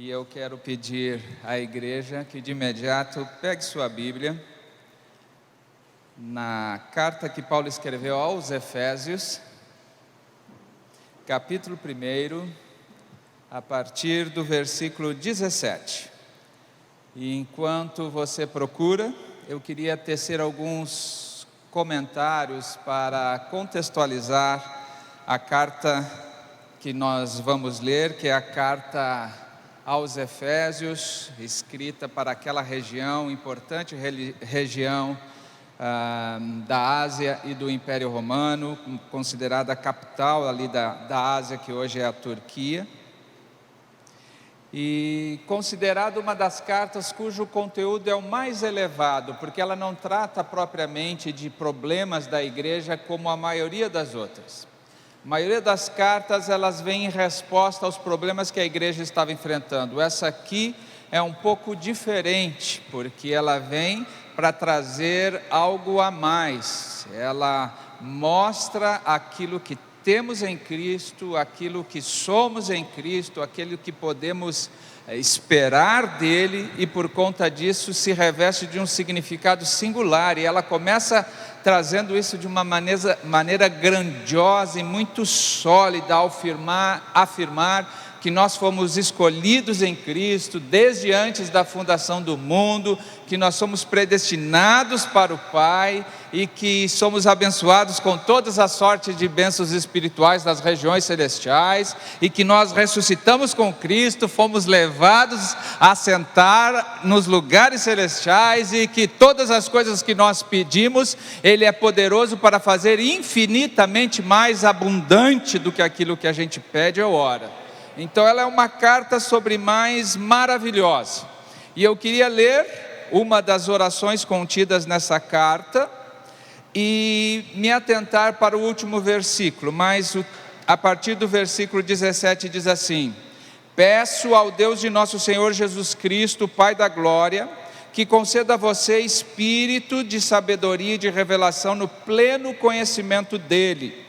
E eu quero pedir à igreja que de imediato pegue sua Bíblia na carta que Paulo escreveu aos Efésios, capítulo 1, a partir do versículo 17. E enquanto você procura, eu queria tecer alguns comentários para contextualizar a carta que nós vamos ler, que é a carta aos Efésios, escrita para aquela região, importante região da Ásia e do Império Romano, considerada a capital ali da Ásia, que hoje é a Turquia, e considerada uma das cartas cujo conteúdo é o mais elevado, porque ela não trata propriamente de problemas da igreja como a maioria das outras. A maioria das cartas, elas vêm em resposta aos problemas que a igreja estava enfrentando. Essa aqui é um pouco diferente, porque ela vem para trazer algo a mais. Ela mostra aquilo que temos em Cristo, aquilo que somos em Cristo, aquilo que podemos esperar dele, e por conta disso se reveste de um significado singular, e ela começa trazendo isso de uma maneira grandiosa e muito sólida, ao afirmar que nós fomos escolhidos em Cristo desde antes da fundação do mundo, que nós somos predestinados para o Pai e que somos abençoados com todas as sortes de bênçãos espirituais das regiões celestiais, e que nós ressuscitamos com Cristo, fomos levados a sentar nos lugares celestiais, e que todas as coisas que nós pedimos, Ele é poderoso para fazer infinitamente mais abundante do que aquilo que a gente pede ou ora. Então ela é uma carta sobre mais maravilhosa, e eu queria ler uma das orações contidas nessa carta e me atentar para o último versículo, mas a partir do versículo 17 diz assim: peço ao Deus de nosso Senhor Jesus Cristo, Pai da glória, que conceda a você espírito de sabedoria e de revelação no pleno conhecimento dele.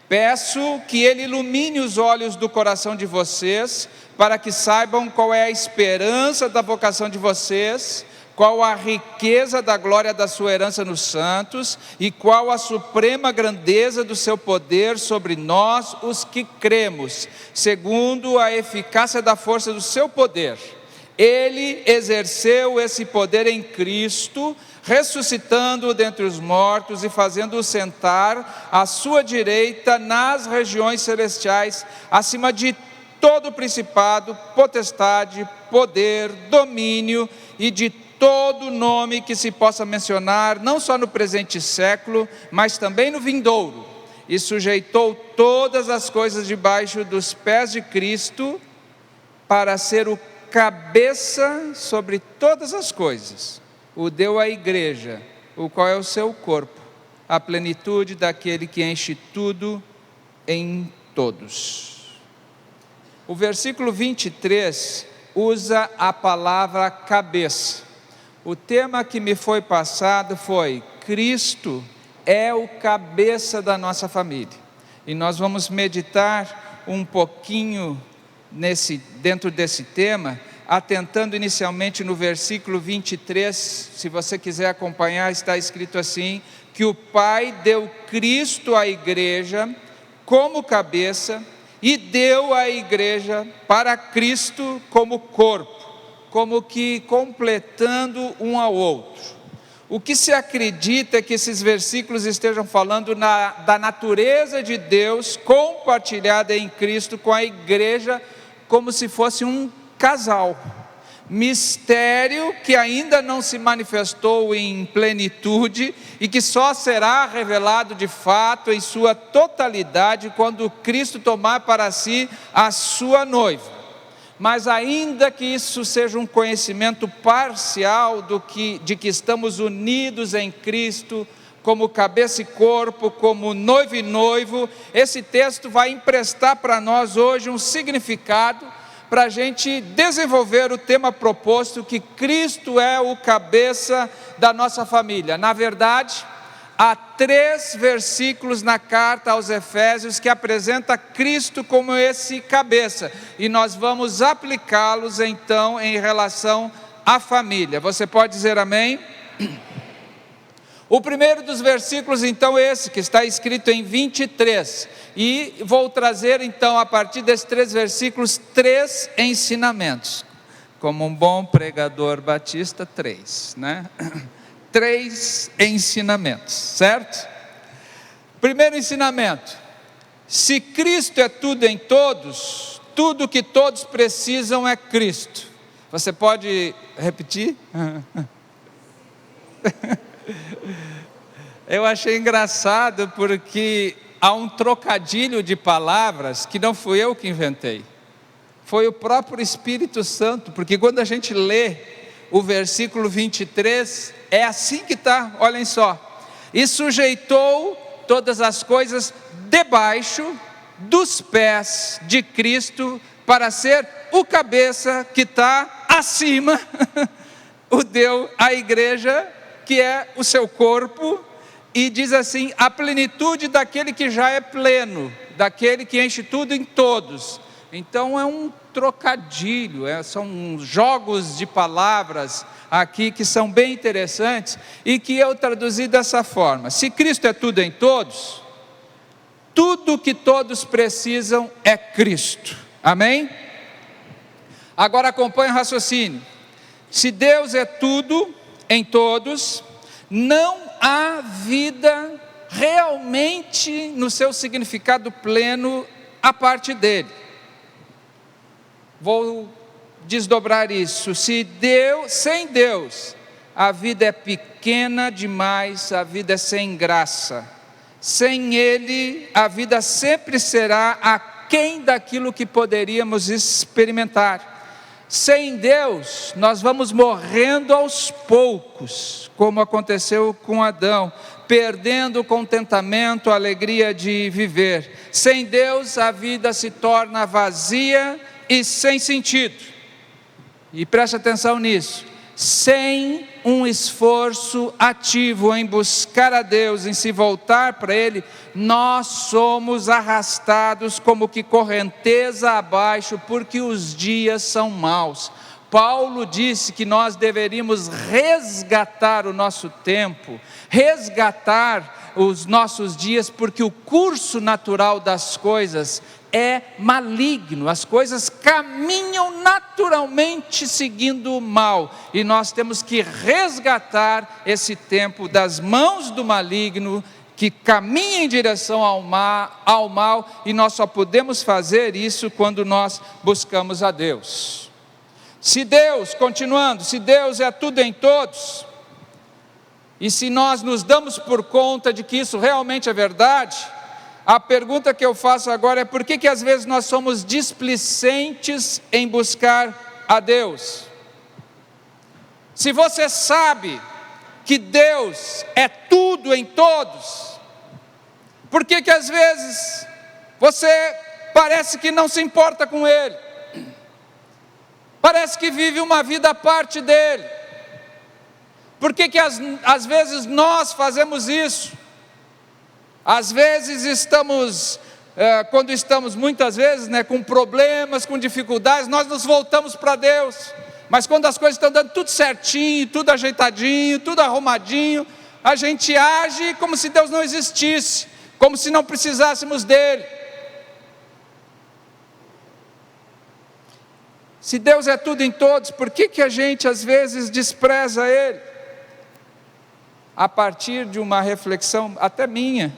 Peço que Ele ilumine os olhos do coração de vocês, para que saibam qual é a esperança da vocação de vocês, qual a riqueza da glória da sua herança nos santos, e qual a suprema grandeza do seu poder sobre nós, os que cremos, segundo a eficácia da força do seu poder. Ele exerceu esse poder em Cristo, ressuscitando-o dentre os mortos e fazendo-o sentar à sua direita nas regiões celestiais, acima de todo principado, potestade, poder, domínio e de todo nome que se possa mencionar, não só no presente século, mas também no vindouro, e sujeitou todas as coisas debaixo dos pés de Cristo, para ser o cabeça sobre todas as coisas. O deu à igreja, o qual é o seu corpo, a plenitude daquele que enche tudo em todos. O versículo 23 usa a palavra cabeça. O tema que me foi passado foi: Cristo é o cabeça da nossa família. E nós vamos meditar um pouquinho dentro desse tema, atentando inicialmente no versículo 23, se você quiser acompanhar, está escrito assim: que o Pai deu Cristo à igreja como cabeça, e deu à igreja para Cristo como corpo, como que completando um ao outro. O que se acredita é que esses versículos estejam falando da natureza de Deus compartilhada em Cristo com a igreja, como se fosse um casal, mistério que ainda não se manifestou em plenitude e que só será revelado de fato em sua totalidade quando Cristo tomar para si a sua noiva. Mas ainda que isso seja um conhecimento parcial de que estamos unidos em Cristo, como cabeça e corpo, como noivo e noivo, esse texto vai emprestar para nós hoje um significado para a gente desenvolver o tema proposto, que Cristo é o cabeça da nossa família. Na verdade, há 3 versículos na carta aos Efésios que apresenta Cristo como esse cabeça, e nós vamos aplicá-los então em relação à família. Você pode dizer amém? O primeiro dos versículos então é esse, que está escrito em 23, e vou trazer então a partir desses 3 versículos 3 ensinamentos. Como um bom pregador batista, 3, né? 3 ensinamentos, certo? Primeiro ensinamento: se Cristo é tudo em todos, tudo que todos precisam é Cristo. Você pode repetir? Eu achei engraçado porque há um trocadilho de palavras que não fui eu que inventei, foi o próprio Espírito Santo, porque quando a gente lê o versículo 23, é assim que está, olhem só: e sujeitou todas as coisas debaixo dos pés de Cristo, para ser o cabeça que está acima, o deu à igreja, que é o seu corpo, e diz assim: a plenitude daquele que já é pleno, daquele que enche tudo em todos. Então é um trocadilho, são jogos de palavras aqui que são bem interessantes, e que eu traduzi dessa forma: se Cristo é tudo em todos, tudo que todos precisam é Cristo. Amém? Agora acompanhe o raciocínio. Se Deus é tudo em todos, não há vida realmente no seu significado pleno a parte dele. Vou desdobrar isso: sem Deus, a vida é pequena demais, a vida é sem graça. Sem Ele, a vida sempre será aquém daquilo que poderíamos experimentar. Sem Deus, nós vamos morrendo aos poucos, como aconteceu com Adão, perdendo o contentamento, a alegria de viver. Sem Deus, a vida se torna vazia e sem sentido. E preste atenção nisso: sem um esforço ativo em buscar a Deus, em se voltar para Ele, nós somos arrastados como que correnteza abaixo, porque os dias são maus. Paulo disse que nós deveríamos resgatar o nosso tempo, resgatar os nossos dias, porque o curso natural das coisas é maligno, as coisas caminham naturalmente seguindo o mal, e nós temos que resgatar esse tempo das mãos do maligno, que caminha em direção ao mal, e nós só podemos fazer isso quando nós buscamos a Deus. Se Deus, continuando, se Deus é tudo em todos, e se nós nos damos por conta de que isso realmente é verdade, a pergunta que eu faço agora é: por que às vezes nós somos displicentes em buscar a Deus? Se você sabe que Deus é tudo em todos, por que às vezes você parece que não se importa com Ele? Parece que vive uma vida à parte dEle. Por que às vezes nós fazemos isso? Às vezes estamos, muitas vezes, com problemas, com dificuldades, nós nos voltamos para Deus. Mas quando as coisas estão dando tudo certinho, tudo ajeitadinho, tudo arrumadinho, a gente age como se Deus não existisse, como se não precisássemos dEle. Se Deus é tudo em todos, por que a gente às vezes despreza Ele? A partir de uma reflexão até minha,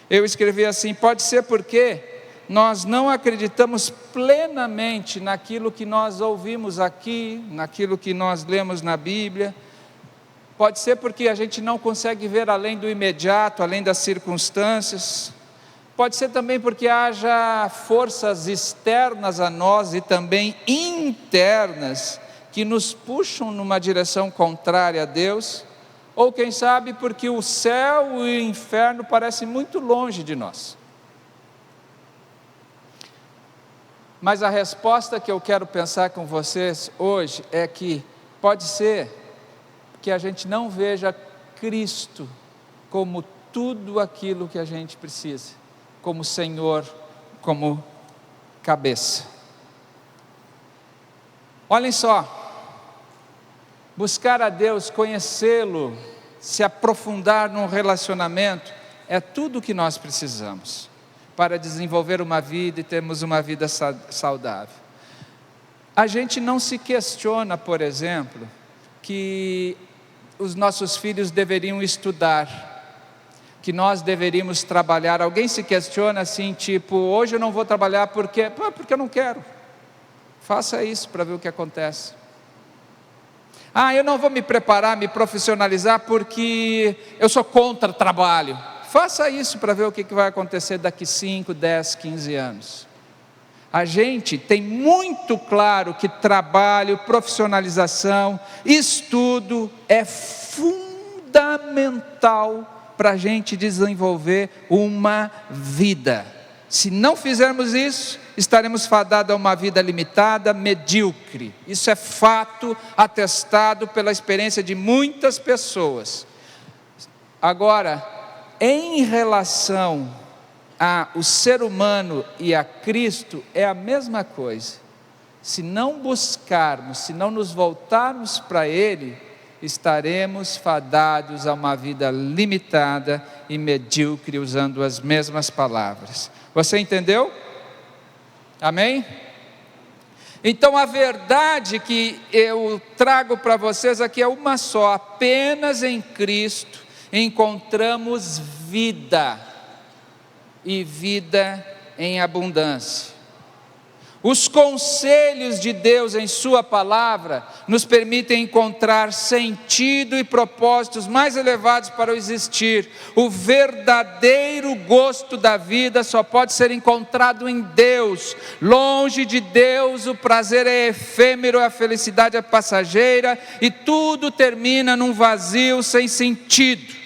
eu escrevi assim: pode ser porque nós não acreditamos plenamente naquilo que nós ouvimos aqui, naquilo que nós lemos na Bíblia. Pode ser porque a gente não consegue ver além do imediato, além das circunstâncias. Pode ser também porque haja forças externas a nós e também internas que nos puxam numa direção contrária a Deus. Ou quem sabe porque o céu e o inferno parecem muito longe de nós. Mas a resposta que eu quero pensar com vocês hoje é que pode ser que a gente não veja Cristo como tudo aquilo que a gente precisa, como Senhor, como cabeça. Olhem só, buscar a Deus, conhecê-lo, se aprofundar num relacionamento, é tudo o que nós precisamos para desenvolver uma vida e termos uma vida saudável. A gente não se questiona, por exemplo, que os nossos filhos deveriam estudar, que nós deveríamos trabalhar. Alguém se questiona assim, tipo, hoje eu não vou trabalhar porque eu não quero. Faça isso para ver o que acontece. Eu não vou me preparar, me profissionalizar porque eu sou contra trabalho. Faça isso para ver o que vai acontecer daqui 5, 10, 15 anos. A gente tem muito claro que trabalho, profissionalização, estudo é fundamental para a gente desenvolver uma vida. Se não fizermos isso, estaremos fadados a uma vida limitada, medíocre. Isso é fato atestado pela experiência de muitas pessoas. Agora, em relação ao ser humano e a Cristo, é a mesma coisa. Se não buscarmos, se não nos voltarmos para Ele, estaremos fadados a uma vida limitada e medíocre, usando as mesmas palavras. Você entendeu? Amém? Então a verdade que eu trago para vocês aqui é uma só: apenas em Cristo encontramos vida, e vida em abundância. Os conselhos de Deus em sua palavra nos permitem encontrar sentido e propósitos mais elevados para o existir. O verdadeiro gosto da vida só pode ser encontrado em Deus. Longe de Deus, o prazer é efêmero, a felicidade é passageira e tudo termina num vazio sem sentido.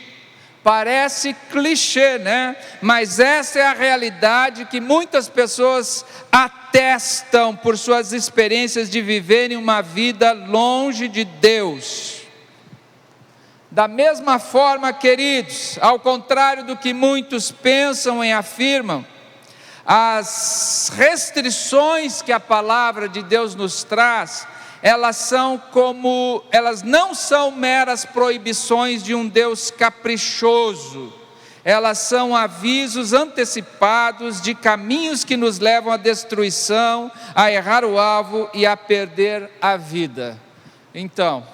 Parece clichê, né? Mas essa é a realidade que muitas pessoas atestam por suas experiências de viverem uma vida longe de Deus. Da mesma forma, queridos, ao contrário do que muitos pensam e afirmam, as restrições que a palavra de Deus nos traz, elas não são meras proibições de um Deus caprichoso. Elas são avisos antecipados de caminhos que nos levam à destruição, a errar o alvo e a perder a vida. Então,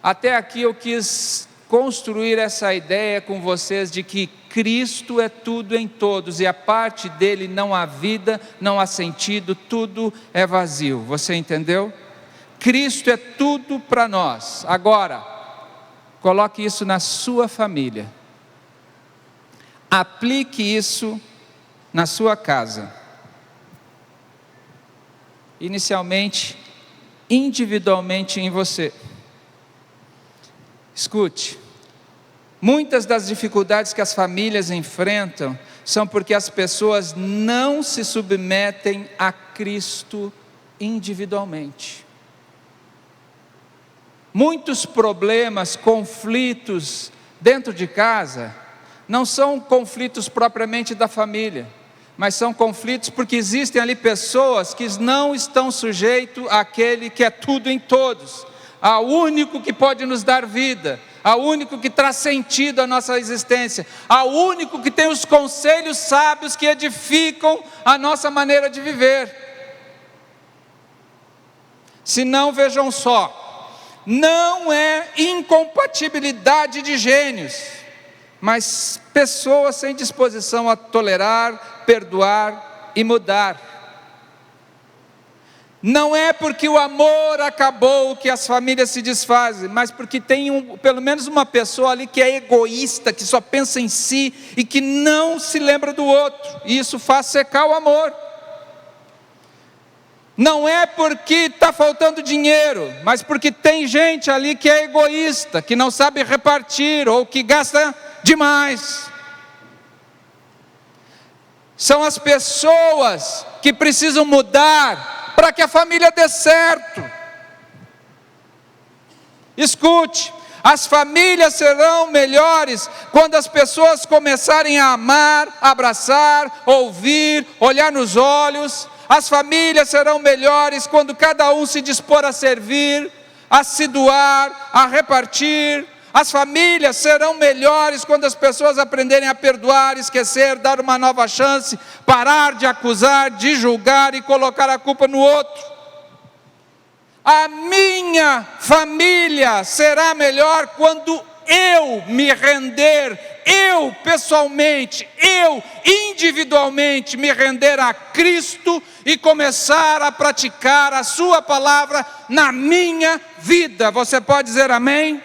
até aqui eu quis construir essa ideia com vocês de que Cristo é tudo em todos e a parte dele não há vida, não há sentido, tudo é vazio. Você entendeu? Cristo é tudo para nós. Agora, coloque isso na sua família. Aplique isso na sua casa. Inicialmente, individualmente em você. Escute, muitas das dificuldades que as famílias enfrentam são porque as pessoas não se submetem a Cristo individualmente. Muitos problemas, conflitos dentro de casa, não são conflitos propriamente da família, mas são conflitos porque existem ali pessoas que não estão sujeitos àquele que é tudo em todos, ao único que pode nos dar vida, ao único que traz sentido à nossa existência, ao único que tem os conselhos sábios que edificam a nossa maneira de viver. Se não, vejam só, não é incompatibilidade de gênios, mas pessoas sem disposição a tolerar, perdoar e mudar. Não é porque o amor acabou que as famílias se desfazem, mas porque tem pelo menos uma pessoa ali que é egoísta, que só pensa em si e que não se lembra do outro, e isso faz secar o amor. Não é porque está faltando dinheiro, mas porque tem gente ali que é egoísta, que não sabe repartir ou que gasta demais. São as pessoas que precisam mudar para que a família dê certo. Escute, As famílias serão melhores quando as pessoas começarem a amar, abraçar, ouvir, olhar nos olhos. As famílias serão melhores quando cada um se dispor a servir, a se doar, a repartir. As famílias serão melhores quando as pessoas aprenderem a perdoar, esquecer, dar uma nova chance, parar de acusar, de julgar e colocar a culpa no outro. A minha família será melhor quando eu me render, eu pessoalmente, eu individualmente me render a Cristo e começar a praticar a sua palavra na minha vida. Você pode dizer amém?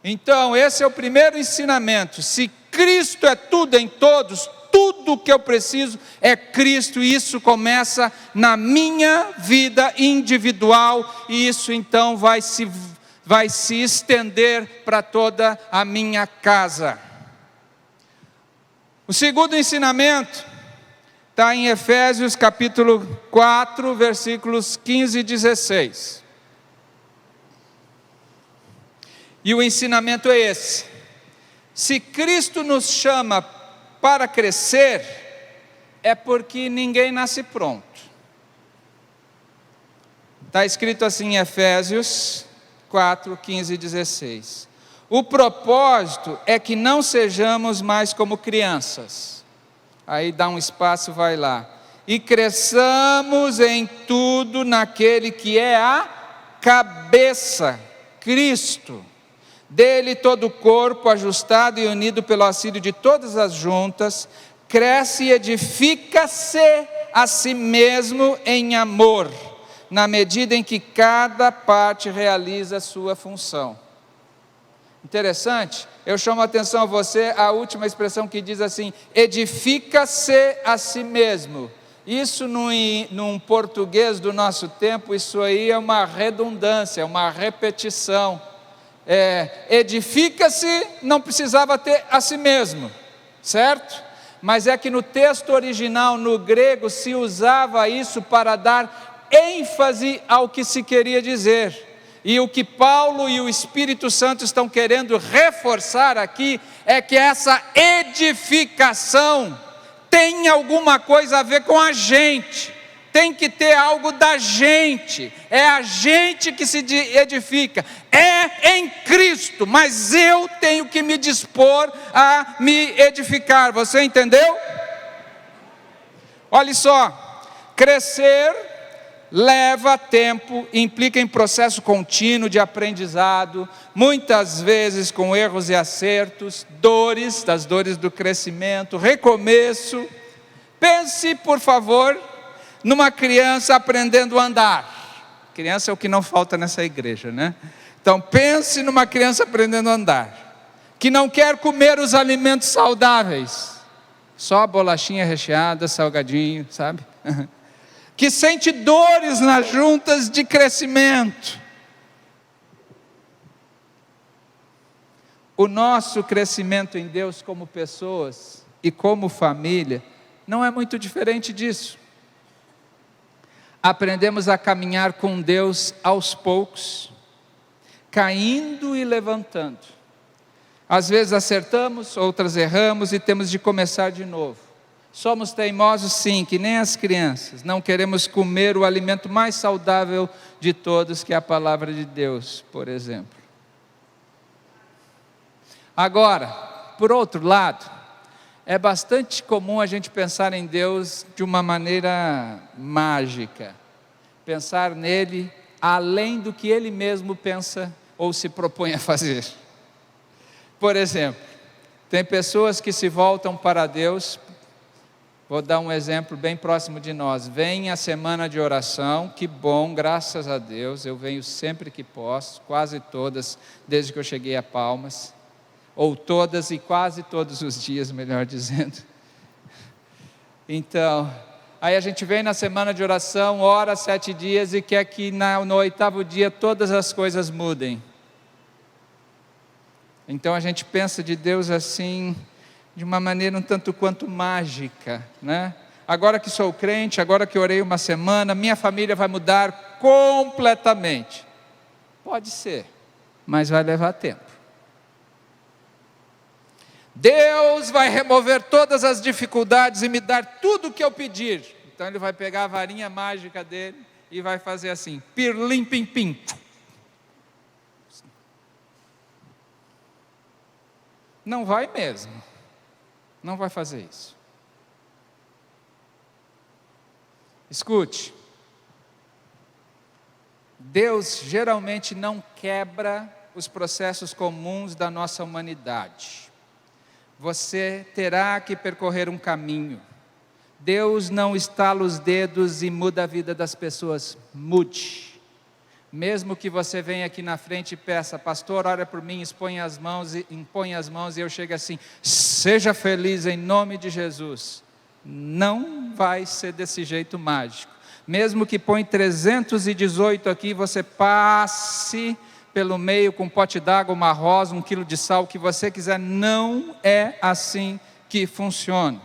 Então, esse é o primeiro ensinamento. Se Cristo é tudo em todos, tudo o que eu preciso é Cristo, e isso começa na minha vida individual, e isso então vai se estender para toda a minha casa. O segundo ensinamento está em Efésios capítulo 4, versículos 15 e 16. E o ensinamento é esse: se Cristo nos chama para crescer, é porque ninguém nasce pronto. Está escrito assim em Efésios 4, 15 e 16. O propósito é que não sejamos mais como crianças. Aí dá um espaço, vai lá. E cresçamos em tudo naquele que é a cabeça, Cristo. Dele todo o corpo, ajustado e unido pelo auxílio de todas as juntas, cresce e edifica-se a si mesmo em amor, na medida em que cada parte realiza a sua função. Interessante, eu chamo a atenção a você, a última expressão que diz assim: edifica-se a si mesmo. Isso num português do nosso tempo, isso aí é uma redundância, uma repetição. Edifica-se, não precisava ter a si mesmo, certo? Mas é que no texto original, no grego, se usava isso para dar ênfase ao que se queria dizer. E o que Paulo e o Espírito Santo estão querendo reforçar aqui é que essa edificação tem alguma coisa a ver com a gente. Tem que ter algo da gente, é a gente que se edifica, é em Cristo, mas eu tenho que me dispor a me edificar. Você entendeu? Olha só, crescer leva tempo, implica em processo contínuo de aprendizado, muitas vezes com erros e acertos, das dores do crescimento, recomeço. Pense, por favor, numa criança aprendendo a andar. Criança é o que não falta nessa igreja, né? Então pense numa criança aprendendo a andar, que não quer comer os alimentos saudáveis, só a bolachinha recheada, salgadinho, sabe? Que sente dores nas juntas de crescimento. O nosso crescimento em Deus como pessoas e como família não é muito diferente disso. Aprendemos a caminhar com Deus aos poucos, caindo e levantando. Às vezes acertamos, outras erramos e temos de começar de novo. Somos teimosos sim, que nem as crianças. Não queremos comer o alimento mais saudável de todos, que é a palavra de Deus, por exemplo. Agora, por outro lado, é bastante comum a gente pensar em Deus de uma maneira mágica, pensar nele além do que ele mesmo pensa ou se propõe a fazer. Por exemplo, tem pessoas que se voltam para Deus. Vou dar um exemplo bem próximo de nós. Vem a semana de oração, que bom, graças a Deus, eu venho sempre que posso, quase todas, desde que eu cheguei a Palmas. Ou todas e quase todos os dias, melhor dizendo. Então, aí a gente vem na semana de oração, ora 7 dias e quer que no 8º dia todas as coisas mudem. Então a gente pensa de Deus assim, de uma maneira um tanto quanto mágica, né? Agora que sou crente, agora que orei uma semana, minha família vai mudar completamente. Pode ser, mas vai levar tempo. Deus vai remover todas as dificuldades e me dar tudo o que eu pedir. Então ele vai pegar a varinha mágica dele e vai fazer assim, pirlim pim pim. Não vai mesmo. Não vai fazer isso. Escute. Deus geralmente não quebra os processos comuns da nossa humanidade. Você terá que percorrer um caminho. Deus não estala os dedos e muda a vida das pessoas. Mude. Mesmo que você venha aqui na frente e peça, pastor, ora por mim, impõe as mãos e eu chego assim, seja feliz em nome de Jesus. Não vai ser desse jeito mágico. Mesmo que põe 318 aqui, você passe pelo meio com um pote d'água, uma rosa, 1 quilo de sal, o que você quiser, não é assim que funciona.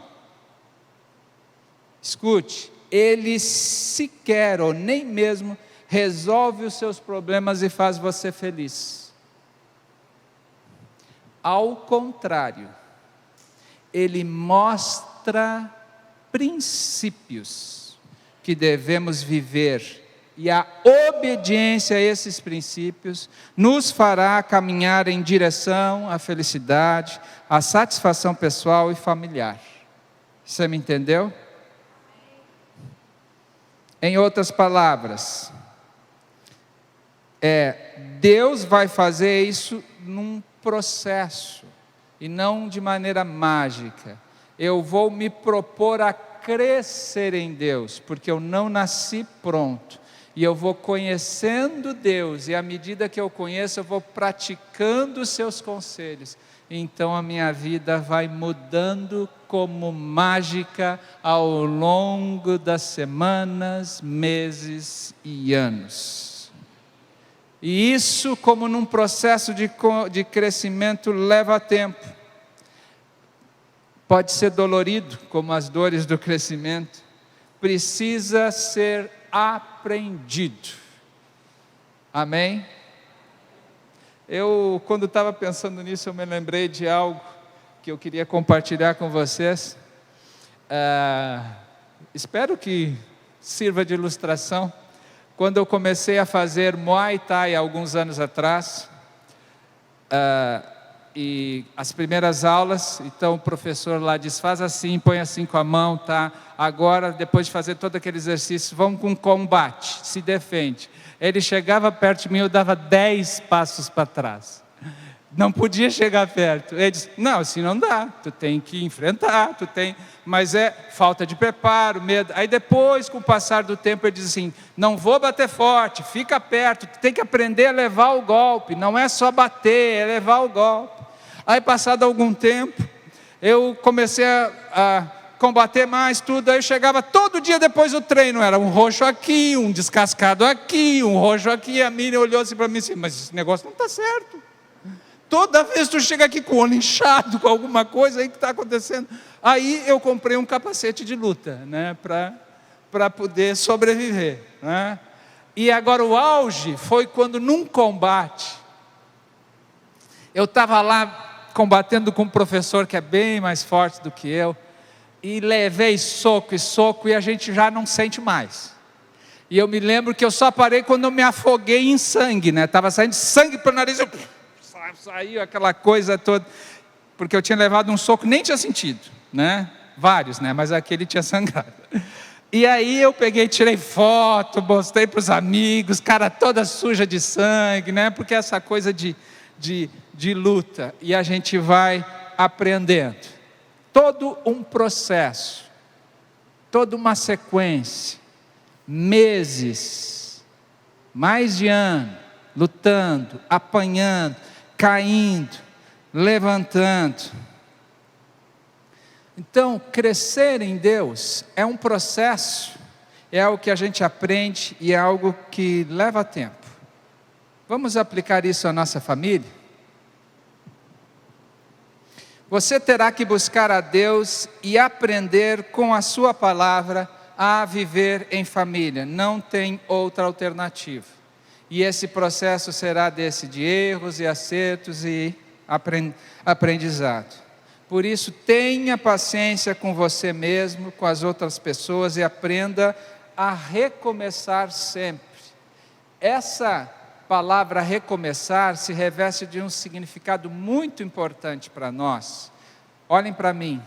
Escute, Ele sequer ou nem mesmo resolve os seus problemas e faz você feliz. Ao contrário, Ele mostra princípios que devemos viver, e a obediência a esses princípios nos fará caminhar em direção à felicidade, à satisfação pessoal e familiar. Você me entendeu? Em outras palavras, Deus vai fazer isso num processo e não de maneira mágica. Eu vou me propor a crescer em Deus, porque eu não nasci pronto. E eu vou conhecendo Deus, e à medida que eu conheço, eu vou praticando os seus conselhos. Então a minha vida vai mudando como mágica ao longo das semanas, meses e anos. E isso, como num processo de crescimento, leva tempo. Pode ser dolorido, como as dores do crescimento. Precisa ser aprendido. Amém? Quando estava pensando nisso, eu me lembrei de algo que eu queria compartilhar com vocês. Espero que sirva de ilustração. Quando eu comecei a fazer Muay Thai alguns anos atrás, e as primeiras aulas, então o professor lá diz, faz assim, põe assim com a mão, tá? Agora, depois de fazer todo aquele exercício, vamos com combate, se defende. Ele chegava perto de mim, eu dava 10 passos para trás. Não podia chegar perto. Ele disse, não, assim não dá, tu tem que enfrentar, mas é falta de preparo, medo. Aí depois, com o passar do tempo, ele diz assim, não vou bater forte, fica perto, tu tem que aprender a levar o golpe, não é só bater, é levar o golpe. Aí passado algum tempo, eu comecei a combater mais tudo, aí eu chegava todo dia depois do treino, era um roxo aqui, um descascado aqui, um roxo aqui, e a Miriam olhou assim para mim assim, mas esse negócio não está certo. Toda vez tu chega aqui com o olho inchado, com alguma coisa aí que está acontecendo. Aí eu comprei um capacete de luta, né, para poder sobreviver, né? E agora o auge foi quando num combate, eu estava lá combatendo com um professor que é bem mais forte do que eu, e levei soco e a gente já não sente mais. E eu me lembro que eu só parei quando eu me afoguei em sangue, né? Estava saindo sangue pelo nariz, saiu aquela coisa toda, porque eu tinha levado um soco, nem tinha sentido, né? Vários, né? Mas aquele tinha sangrado. E aí eu peguei, tirei foto, mostrei para os amigos, cara toda suja de sangue, né? Porque essa coisa de luta, e a gente vai aprendendo. Todo um processo, toda uma sequência, meses, mais de ano, lutando, apanhando, caindo, levantando. Então, crescer em Deus é um processo, é algo que a gente aprende e é algo que leva tempo. Vamos aplicar isso à nossa família? Você terá que buscar a Deus e aprender com a sua palavra a viver em família. Não tem outra alternativa. E esse processo será desse de erros e acertos e aprendizado. Por isso, tenha paciência com você mesmo, com as outras pessoas e aprenda a recomeçar sempre. Essa palavra recomeçar se reveste de um significado muito importante para nós. Olhem para mim.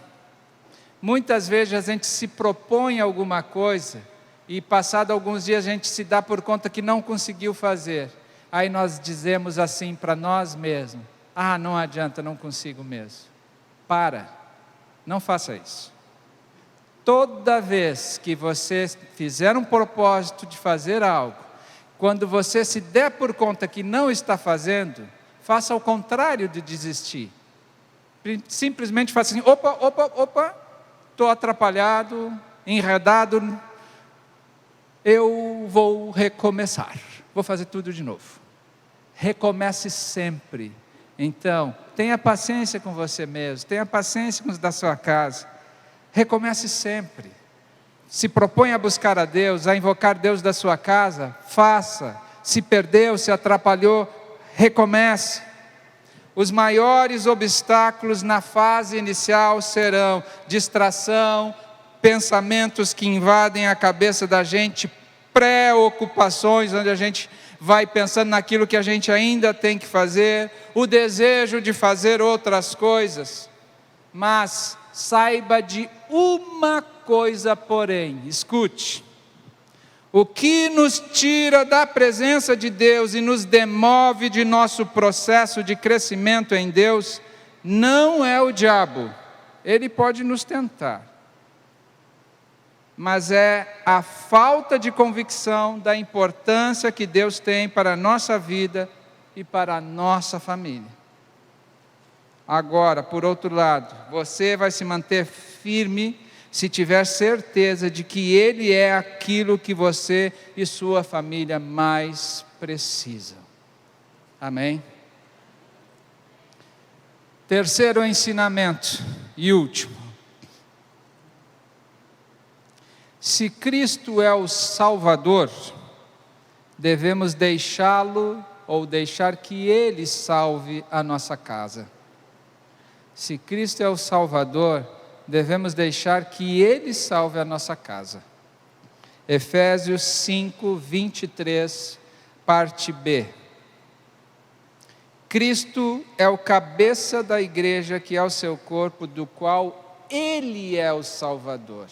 Muitas vezes a gente se propõe alguma coisa e passado alguns dias a gente se dá por conta que não conseguiu fazer. Aí nós dizemos assim para nós mesmos: ah, não adianta, não consigo mesmo. Para, não faça isso. Toda vez que você fizer um propósito de fazer algo, quando você se der por conta que não está fazendo, faça o contrário de desistir. Simplesmente faça assim: opa, estou atrapalhado, enredado, eu vou recomeçar, vou fazer tudo de novo. Recomece sempre. Então, tenha paciência com você mesmo, tenha paciência com os da sua casa, recomece sempre. Se propõe a buscar a Deus, a invocar Deus da sua casa, faça. Se perdeu, se atrapalhou, recomece. Os maiores obstáculos na fase inicial serão distração, pensamentos que invadem a cabeça da gente, preocupações, onde a gente vai pensando naquilo que a gente ainda tem que fazer, o desejo de fazer outras coisas. Mas saiba de uma coisa, porém, escute: o que nos tira da presença de Deus e nos demove de nosso processo de crescimento em Deus, não é o diabo. Ele pode nos tentar, mas é a falta de convicção da importância que Deus tem para a nossa vida e para a nossa família. Agora, por outro lado, você vai se manter firme se tiver certeza de que Ele é aquilo que você e sua família mais precisam. Amém? Terceiro ensinamento e último. Se Cristo é o Salvador, devemos deixá-lo ou deixar que Ele salve a nossa casa. Se Cristo é o Salvador, devemos deixar que Ele salve a nossa casa. Efésios 5, 23, parte B. Cristo é o cabeça da igreja, que é o seu corpo, do qual Ele é o Salvador.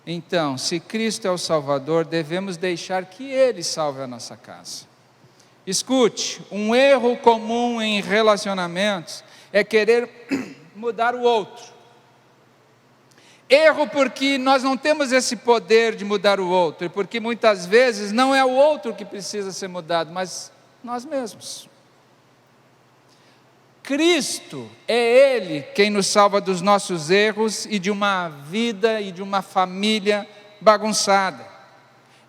Então, se Cristo é o Salvador, devemos deixar que Ele salve a nossa casa. Escute, um erro comum em relacionamentos é querer mudar o outro. Erro porque nós não temos esse poder de mudar o outro, e porque muitas vezes não é o outro que precisa ser mudado, mas nós mesmos. Cristo é Ele quem nos salva dos nossos erros e de uma vida e de uma família bagunçada.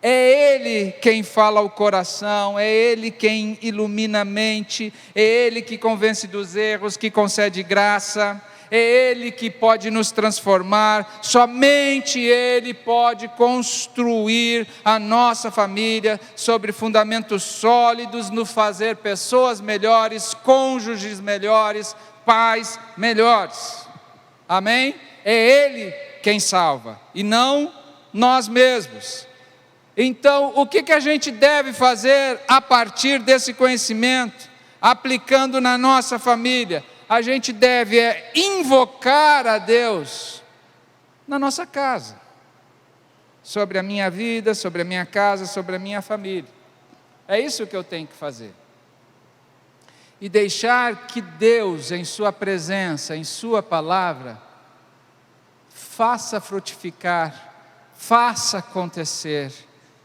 É Ele quem fala ao coração, é Ele quem ilumina a mente, é Ele que convence dos erros, que concede graça, é Ele que pode nos transformar. Somente Ele pode construir a nossa família sobre fundamentos sólidos, nos fazer pessoas melhores, cônjuges melhores, pais melhores. Amém? É Ele quem salva e não nós mesmos. Então, o que a gente deve fazer a partir desse conhecimento, aplicando na nossa família? A gente deve invocar a Deus na nossa casa, sobre a minha vida, sobre a minha casa, sobre a minha família. É isso que eu tenho que fazer. E deixar que Deus, em sua presença, em sua palavra, faça frutificar, faça acontecer,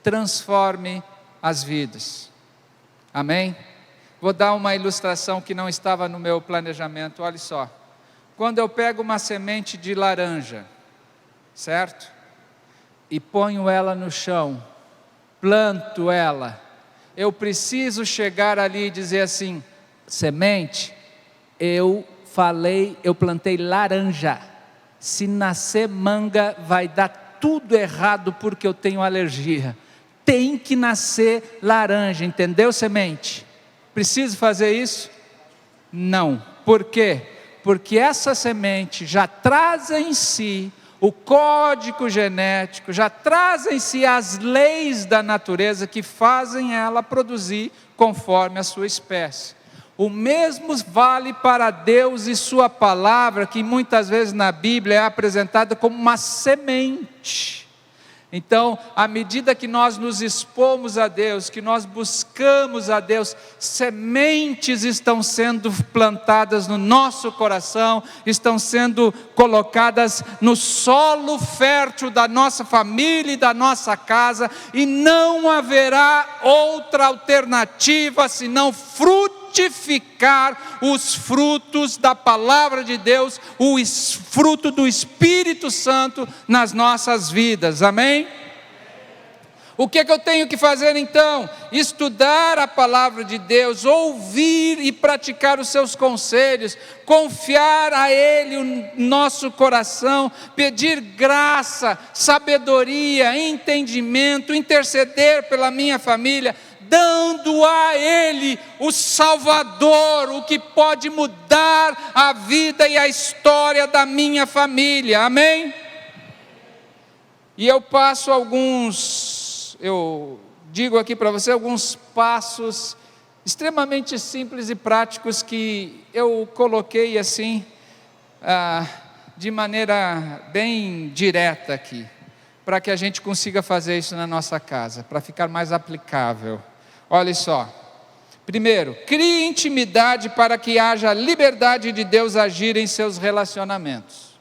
transforme as vidas. Amém? Vou dar uma ilustração que não estava no meu planejamento. Olha só, quando eu pego uma semente de laranja, certo? E ponho ela no chão, planto ela, eu preciso chegar ali e dizer assim: semente, eu plantei laranja, se nascer manga vai dar tudo errado porque eu tenho alergia. tem que nascer laranja, entendeu, semente? Preciso fazer isso? Não. Por quê? Porque essa semente já traz em si o código genético, já traz em si as leis da natureza que fazem ela produzir conforme a sua espécie. O mesmo vale para Deus e sua palavra, que muitas vezes na Bíblia é apresentada como uma semente. Então, à medida que nós nos expomos a Deus, que nós buscamos a Deus, sementes estão sendo plantadas no nosso coração, estão sendo colocadas no solo fértil da nossa família e da nossa casa, e não haverá outra alternativa senão frutificar os frutos da palavra de Deus, o fruto do Espírito Santo nas nossas vidas, amém? O que eu tenho que fazer então? Estudar a palavra de Deus, ouvir e praticar os seus conselhos, confiar a Ele o nosso coração, pedir graça, sabedoria, entendimento, interceder pela minha família, dando a Ele o Salvador, o que pode mudar a vida e a história da minha família, amém? E eu digo aqui para você alguns passos extremamente simples e práticos que eu coloquei assim, de maneira bem direta aqui, para que a gente consiga fazer isso na nossa casa, para ficar mais aplicável. Olha só, primeiro, crie intimidade para que haja liberdade de Deus agir em seus relacionamentos.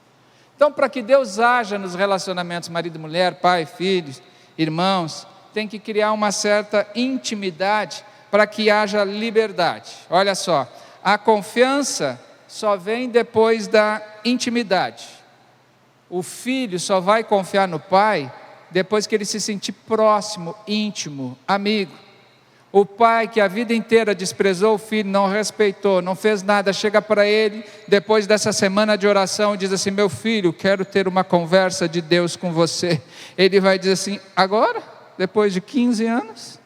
Então, para que Deus haja nos relacionamentos marido e mulher, pai, filhos, irmãos, tem que criar uma certa intimidade para que haja liberdade. Olha só, a confiança só vem depois da intimidade. O filho só vai confiar no pai depois que ele se sentir próximo, íntimo, amigo. O pai que a vida inteira desprezou o filho, não respeitou, não fez nada, chega para ele, depois dessa semana de oração, e diz assim: meu filho, quero ter uma conversa de Deus com você. Ele vai dizer assim: agora? Depois de 15 anos?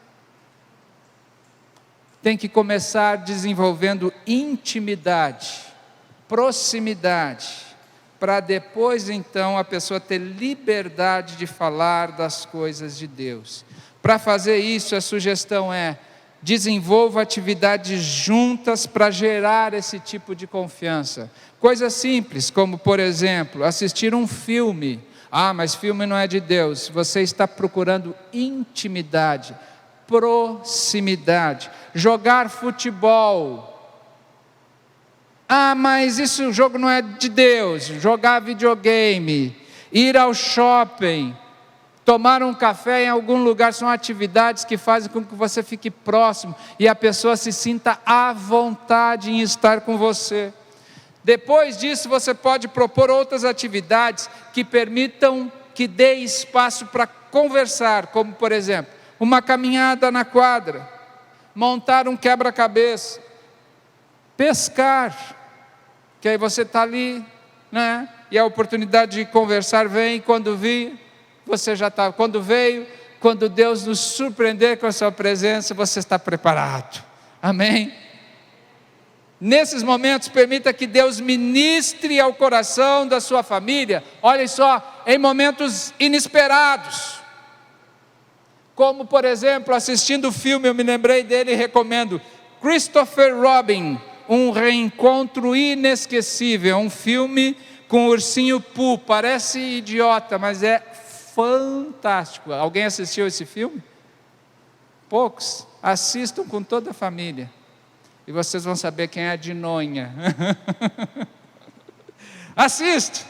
Tem que começar desenvolvendo intimidade, proximidade, para depois então a pessoa ter liberdade de falar das coisas de Deus. Para fazer isso, a sugestão é: desenvolva atividades juntas para gerar esse tipo de confiança. Coisas simples, como por exemplo, assistir um filme. Mas filme não é de Deus. Você está procurando intimidade, proximidade. Jogar futebol. Mas o jogo não é de Deus. Jogar videogame, ir ao shopping, tomar um café em algum lugar, são atividades que fazem com que você fique próximo e a pessoa se sinta à vontade em estar com você. Depois disso, você pode propor outras atividades que permitam, que dê espaço para conversar, como por exemplo, uma caminhada na quadra, montar um quebra-cabeça, pescar, que aí você está ali, né? E a oportunidade de conversar vem, e quando vir, você já está, quando veio, quando Deus nos surpreender com a sua presença, você está preparado, amém? Nesses momentos, permita que Deus ministre ao coração da sua família, olha só, em momentos inesperados, como por exemplo, assistindo o filme, eu me lembrei dele e recomendo, Christopher Robin, Um Reencontro Inesquecível, um filme com o ursinho Pooh, parece idiota, mas é fantástico. Alguém assistiu esse filme? Poucos. Assistam com toda a família e vocês vão saber quem é a Dinonha. Assista,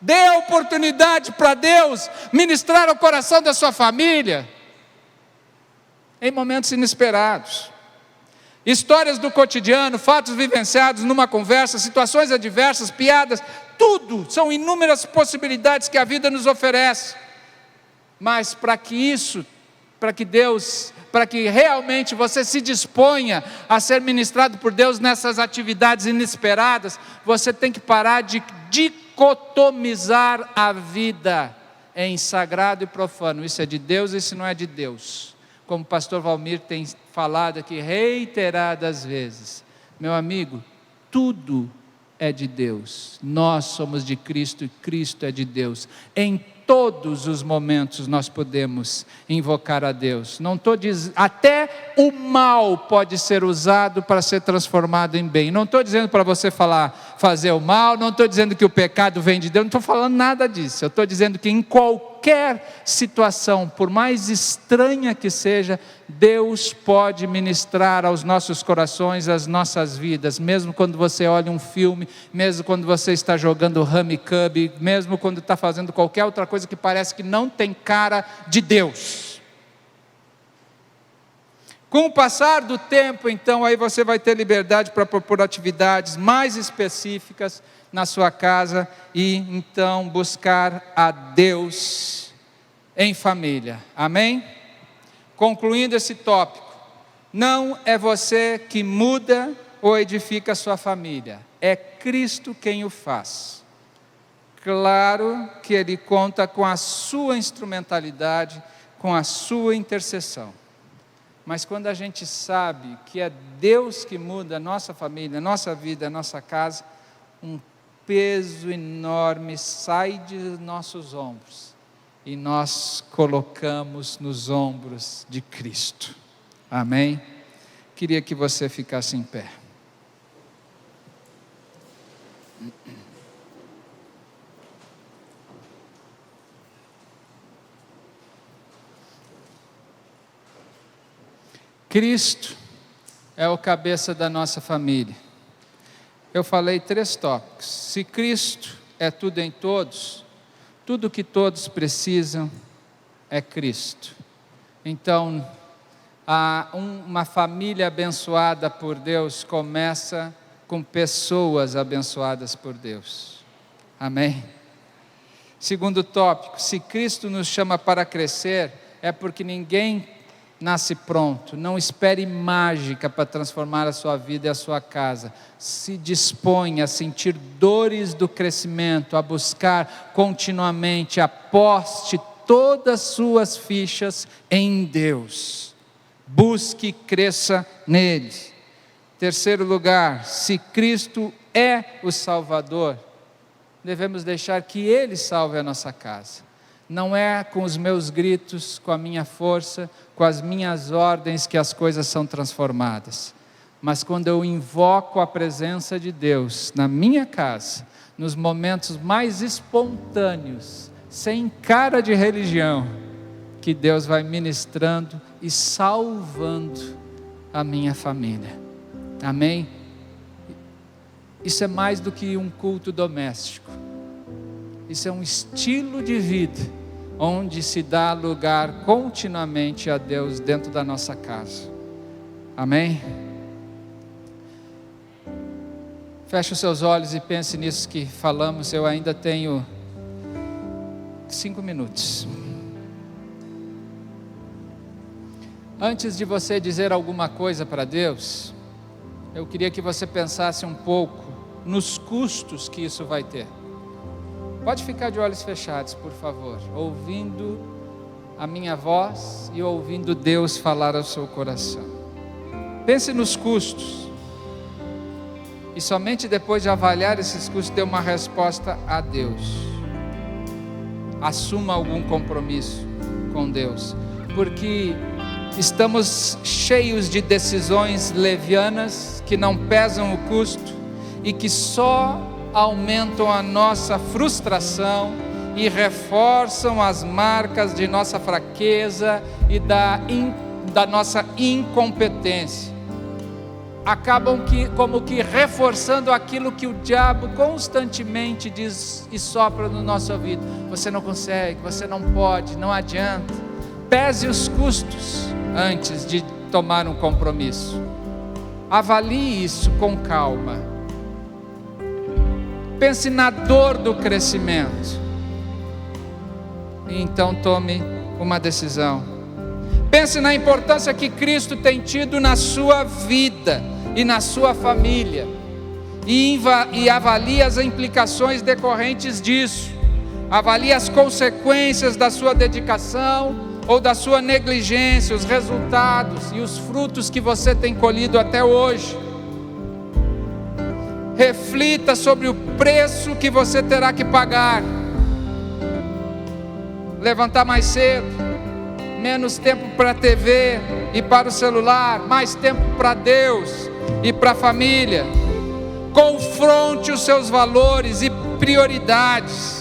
dê a oportunidade para Deus ministrar ao coração da sua família em momentos inesperados. Histórias do cotidiano, fatos vivenciados numa conversa, situações adversas, piadas, tudo, são inúmeras possibilidades que a vida nos oferece. Mas para que realmente você se disponha a ser ministrado por Deus nessas atividades inesperadas, você tem que parar de dicotomizar a vida. em sagrado e profano. Isso é de Deus, isso não é de Deus. Como o pastor Valmir tem falado aqui reiteradas vezes. Meu amigo, tudo é de Deus. Nós somos de Cristo e Cristo é de Deus. Em todos os momentos nós podemos invocar a Deus. Não estou dizendo, até o mal pode ser usado para ser transformado em bem. Não estou dizendo para você fazer o mal, não estou dizendo que o pecado vem de Deus, não estou falando nada disso. Eu estou dizendo que em qualquer situação, por mais estranha que seja, Deus pode ministrar aos nossos corações, às nossas vidas, mesmo quando você olha um filme, mesmo quando você está jogando Rummikub, mesmo quando está fazendo qualquer outra coisa que parece que não tem cara de Deus. Com o passar do tempo, então, aí você vai ter liberdade para propor atividades mais específicas na sua casa e então buscar a Deus em família. Amém? Concluindo esse tópico, não é você que muda ou edifica a sua família, é Cristo quem o faz. Claro que Ele conta com a sua instrumentalidade, com a sua intercessão. Mas quando a gente sabe que é Deus que muda a nossa família, a nossa vida, a nossa casa, um peso enorme sai de nossos ombros e nós colocamos nos ombros de Cristo. Amém? Queria que você ficasse em pé. Cristo é o cabeça da nossa família. Eu falei 3 tópicos. Se Cristo é tudo em todos, tudo que todos precisam é Cristo. Então, uma família abençoada por Deus começa com pessoas abençoadas por Deus. Amém? Segundo tópico, se Cristo nos chama para crescer, é porque ninguém nasce pronto. Não espere mágica para transformar a sua vida e a sua casa. Se dispõe a sentir dores do crescimento, a buscar continuamente, aposte todas as suas fichas em Deus. Busque e cresça nele. Terceiro lugar, se Cristo é o Salvador, devemos deixar que Ele salve a nossa casa. Não é com os meus gritos, com a minha força, com as minhas ordens que as coisas são transformadas. Mas quando eu invoco a presença de Deus na minha casa, nos momentos mais espontâneos, sem cara de religião, que Deus vai ministrando e salvando a minha família. Amém? Isso é mais do que um culto doméstico. Isso é um estilo de vida, onde se dá lugar continuamente a Deus dentro da nossa casa. Amém? Feche os seus olhos e pense nisso que falamos. Eu ainda tenho 5 minutos. Antes de você dizer alguma coisa para Deus, eu queria que você pensasse um pouco nos custos que isso vai ter. Pode ficar de olhos fechados, por favor, ouvindo a minha voz e ouvindo Deus falar ao seu coração. Pense nos custos. E somente depois de avaliar esses custos, dê uma resposta a Deus. Assuma algum compromisso com Deus. Porque estamos cheios de decisões levianas que não pesam o custo e que só aumentam a nossa frustração e reforçam as marcas de nossa fraqueza e da nossa incompetência. Acabam como que reforçando aquilo que o diabo constantemente diz e sopra no nosso ouvido. Você não consegue, você não pode, não adianta. Pese os custos antes de tomar um compromisso. Avalie isso com calma. Pense na dor do crescimento. E então tome uma decisão. Pense na importância que Cristo tem tido na sua vida e na sua família. E avalie as implicações decorrentes disso. Avalie as consequências da sua dedicação ou da sua negligência, os resultados e os frutos que você tem colhido até hoje. Reflita sobre o preço que você terá que pagar. Levantar mais cedo, menos tempo para a TV e para o celular, mais tempo para Deus e para a família. Confronte os seus valores e prioridades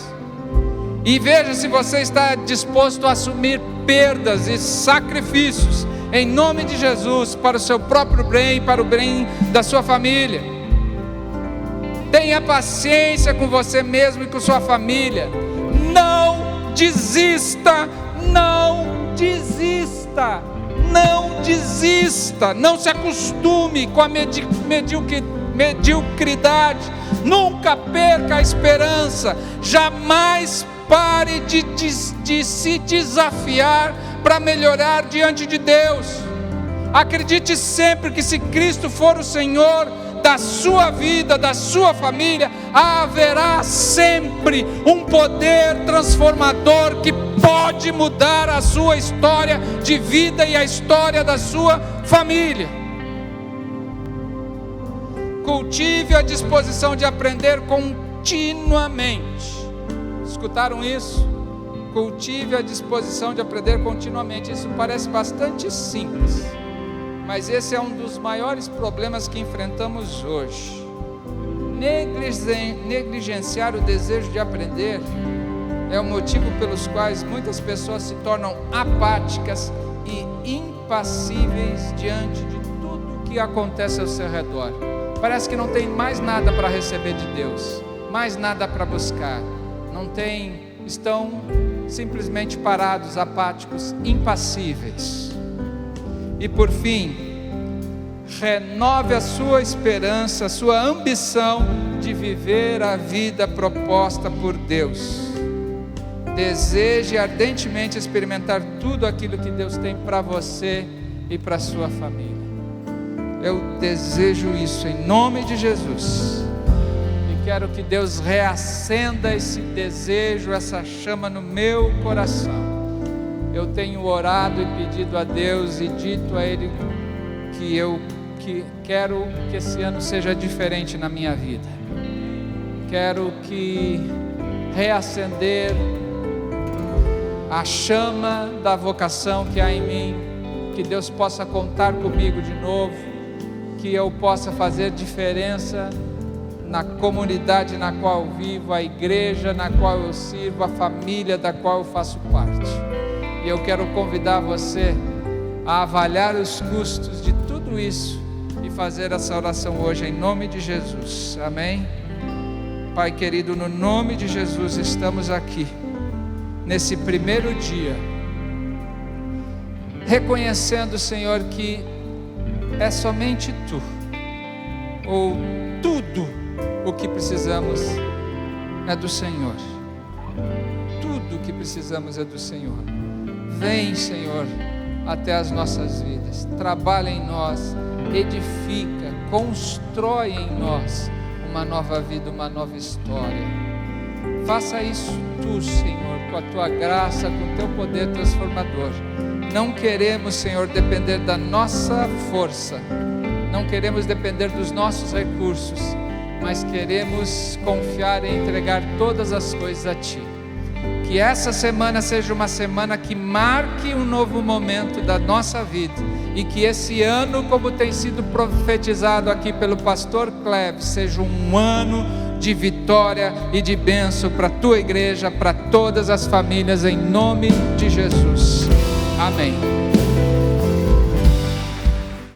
e veja se você está disposto a assumir perdas e sacrifícios em nome de Jesus, para o seu próprio bem e para o bem da sua família. Tenha paciência com você mesmo e com sua família. Não desista, não desista, não desista. Não se acostume com a mediocridade. Nunca perca a esperança. Jamais pare de se desafiar para melhorar diante de Deus. Acredite sempre que se Cristo for o Senhor da sua vida, da sua família, haverá sempre um poder transformador que pode mudar a sua história de vida e a história da sua família. Cultive a disposição de aprender continuamente. Escutaram isso? Cultive a disposição de aprender continuamente. Isso parece bastante simples, mas esse é um dos maiores problemas que enfrentamos hoje. Negligenciar o desejo de aprender é o motivo pelos quais muitas pessoas se tornam apáticas e impassíveis diante de tudo que acontece ao seu redor. Parece que não tem mais nada para receber de Deus, mais nada para buscar. Estão simplesmente parados, apáticos, impassíveis. E por fim, renove a sua esperança, a sua ambição de viver a vida proposta por Deus. Deseje ardentemente experimentar tudo aquilo que Deus tem para você e para a sua família. Eu desejo isso em nome de Jesus. E quero que Deus reacenda esse desejo, essa chama no meu coração. Eu tenho orado e pedido a Deus e dito a Ele que quero que esse ano seja diferente na minha vida. Quero reacender a chama da vocação que há em mim, que Deus possa contar comigo de novo, que eu possa fazer diferença na comunidade na qual eu vivo, a igreja na qual eu sirvo, a família da qual eu faço parte. E eu quero convidar você a avaliar os custos de tudo isso e fazer essa oração hoje em nome de Jesus. Amém? Pai querido, no nome de Jesus estamos aqui nesse primeiro dia, reconhecendo, Senhor, que é somente Tu, ou tudo o que precisamos é do Senhor. Tudo o que precisamos é do Senhor. Vem, Senhor, até as nossas vidas, trabalha em nós, edifica, constrói em nós uma nova vida, uma nova história. Faça isso Tu, Senhor, com a Tua graça, com o Teu poder transformador. Não queremos, Senhor, depender da nossa força, não queremos depender dos nossos recursos, mas queremos confiar e entregar todas as coisas a Ti. Que essa semana seja uma semana que marque um novo momento da nossa vida, e que esse ano, como tem sido profetizado aqui pelo pastor Cleves, seja um ano de vitória e de bênção para a Tua igreja, para todas as famílias, em nome de Jesus. Amém.